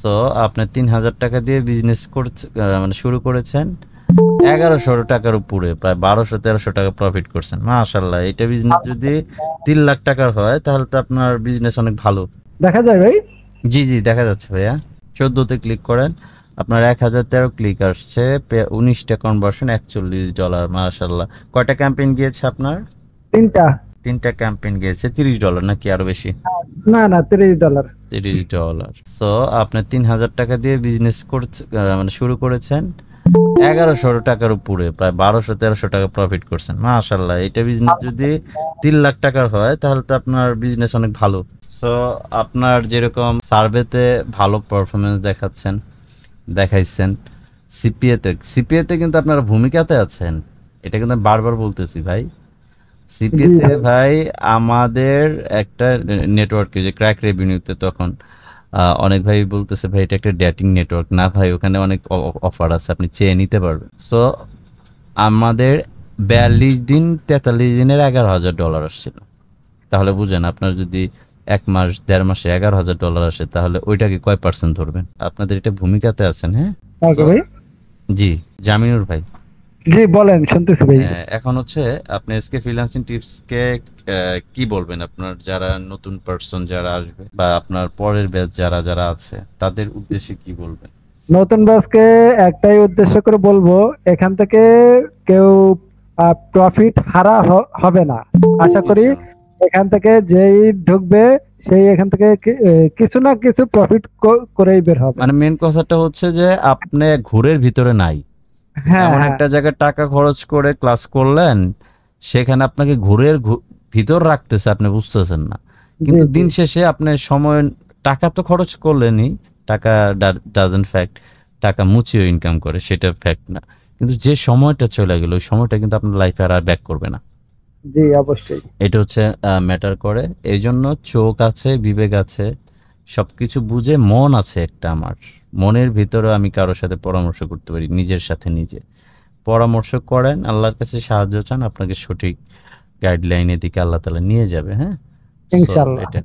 So আপনি ৩,০০০ টাকা দিয়ে বিজনেস করছে মানে শুরু করেছেন ১১০০ টাকার উপরে, প্রায় ১২০০-১৩০০ টাকা প্রফিট করছেন। মাশাল্লাহ, এটা বিজনেস যদি ৩ লাখ টাকার হয় তাহলে তো আপনার বিজনেস অনেক ভালো। দেখা যায় ভাই। জি জি, দেখা যাচ্ছে ভাইয়া। ১৪তে ক্লিক করেন, আপনার ১,০১৩ ক্লিক আসছে, ১৯টা কনভার্সন, $৪১। মাশাল্লাহ। কয়টা ক্যাম্পেইন গিয়েছে আপনার? তিনটা। ৩টা ক্যাম্পেইন গিয়েছে, $30 নাকি আরো বেশি? না না, $30। $30। সো আপনি ৩,০০০ টাকা দিয়ে বিজনেস করছে মানে শুরু করেছেন ১১০০ টাকার উপরে, প্রায় ১২০০-১৩০০ টাকা প্রফিট করছেন। মাশাল্লাহ, এটা বিজনেস যদি ৩ লাখ টাকার হয় তাহলে তো আপনার বিজনেস অনেক ভালো। সো আপনার যেরকম সার্ভেতে ভালো পারফরমেন্স দেখাইছেন, সিপিএতে কিন্তু আপনারা ভূমিকাতে আছেন। এটা কিন্তু আমি বারবার বলতেছি ভাই। জি সিপিএতে ভাই। ভাই আমাদের একটা নেটওয়ার্কে যে ক্র্যাক রেভিনিউতে তখন অনেক ভাই বলতেছে ভাই এটা একটা ডেটিং নেটওয়ার্ক না ভাই, ওখানে অনেক অফার আছে, আপনি চেয়ে নিতে পারবেন। সো আমাদের ৪২ দিন ৪৩ দিনের $১১,০০০ আসছিল। তাহলে বুঝেন আপনার যদি ১ মাস ১.৫ মাসে $১১,০০০ আসে তাহলে ওইটাকে কয় পার্সেন্ট ধরবেন? আপনাদের এটা ভূমিকাতে আছেন, হ্যাঁ। ওকে সো ভাই। জি, জামিনুর ভাই। জি বলেন, শুনতেছি ভাই। হ্যাঁ, এখন হচ্ছে আপনি এসকে ফ্রিল্যান্সিং টিপসকে কি বলবেন আপনার যারা নতুন পার্সন যারা আসবে বা আপনার পরের ব্যাচ যারা যারা আছে তাদের উদ্দেশ্যে কি বলবেন? নতুন ব্যাচকে একটাই উদ্দেশ্য করে বলবো, এখান থেকে কেউ প্রফিট হারা হবে না আশা করি। ইনশাল্লাহ। এখান থেকে যেই ঢুকবে সেই এখান থেকে কিছু না কিছু প্রফিট করেই বের হবে। মানে মেন কথাটা হচ্ছে যে আপনি ঘুরের ভিতরে নাই, হ্যাঁ এমন হ্যাঁ। একটা জায়গায় টাকা খরচ করে ক্লাস করলেন, সেখানে আপনাকে ঘুরের ভিতর রাখতেছে, আপনি বুঝতেছেন না। জি কিন্তু জি। দিন শেষে আপনি সময় টাকা তো খরচ করলেনই, টাকা ডাজন্ট ফ্যাক্ট, টাকা মুচিও ইনকাম করে সেটা ফ্যাক্ট না। কিন্তু যে সময়টা চলে গেল ওই সময়টা কিন্তু আপনার লাইফে আর ব্যাক করবে না। জি অবশ্যই। এটা হচ্ছে ম্যাটার করে। এই জন্য চোখ আছে, বিবেক আছে, সবকিছু বুঝে মন আছে একটা আমার, মনের ভিতরে আমি কারোর সাথে পরামর্শ করতে পারি, নিজের সাথে নিজে পরামর্শ করেন, আল্লাহর কাছে সাহায্য চান, আপনাকে সঠিক গাইডলাইনের দিকে আল্লাহ তাআলা নিয়ে যাবে, হ্যাঁ। সো ইনশাল্লাহ। এটা